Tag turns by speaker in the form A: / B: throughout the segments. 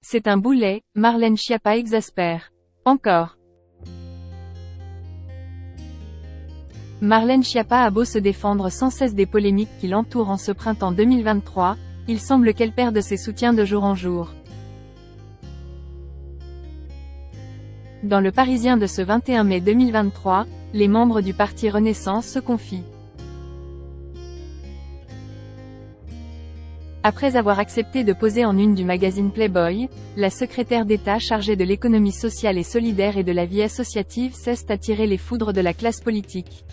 A: C'est un boulet, Marlène Schiappa exaspère. Encore. Marlène Schiappa a beau se défendre sans cesse des polémiques qui l'entourent en ce printemps 2023, il semble qu'elle perde ses soutiens de jour en jour. Dans Le Parisien de ce 21 mai 2023, les membres du parti Renaissance se confient. Après avoir accepté de poser en une du magazine Playboy, la secrétaire d'État chargée de l'économie sociale et solidaire et de la vie associative cesse d'attirer les foudres de la classe politique.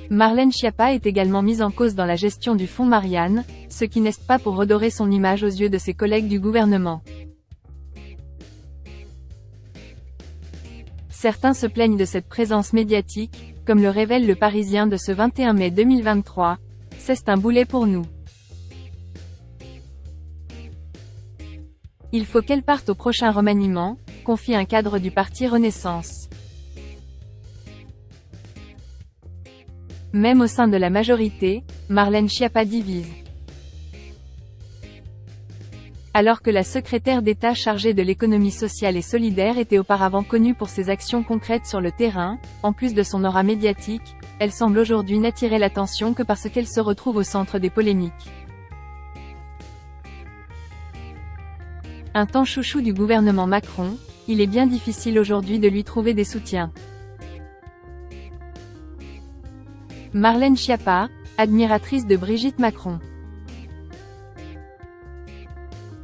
A: Marlène Schiappa est également mise en cause dans la gestion du fonds Marianne, ce qui n'est pas pour redorer son image aux yeux de ses collègues du gouvernement. Certains se plaignent de cette présence médiatique, comme le révèle Le Parisien de ce 21 mai 2023. C'est un boulet pour nous. Il faut qu'elle parte au prochain remaniement, confie un cadre du parti Renaissance. Même au sein de la majorité, Marlène Schiappa divise. Alors que la secrétaire d'État chargée de l'économie sociale et solidaire était auparavant connue pour ses actions concrètes sur le terrain, en plus de son aura médiatique, elle semble aujourd'hui n'attirer l'attention que parce qu'elle se retrouve au centre des polémiques. Un temps chouchou du gouvernement Macron, il est bien difficile aujourd'hui de lui trouver des soutiens. Marlène Schiappa, admiratrice de Brigitte Macron.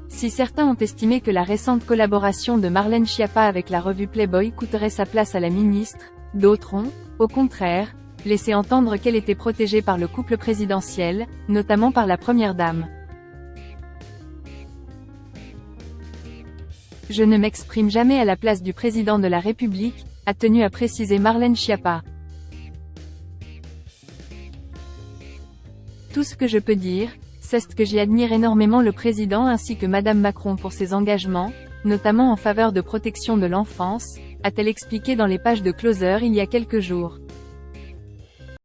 A: Si certains ont estimé que la récente collaboration de Marlène Schiappa avec la revue Playboy coûterait sa place à la ministre, d'autres ont, au contraire, laissé entendre qu'elle était protégée par le couple présidentiel, notamment par la première dame. Je ne m'exprime jamais à la place du président de la République, a tenu à préciser Marlène Schiappa. Tout ce que je peux dire, c'est que j'admire énormément le président ainsi que Madame Macron pour ses engagements, notamment en faveur de protection de l'enfance, a-t-elle expliqué dans les pages de Closer il y a quelques jours.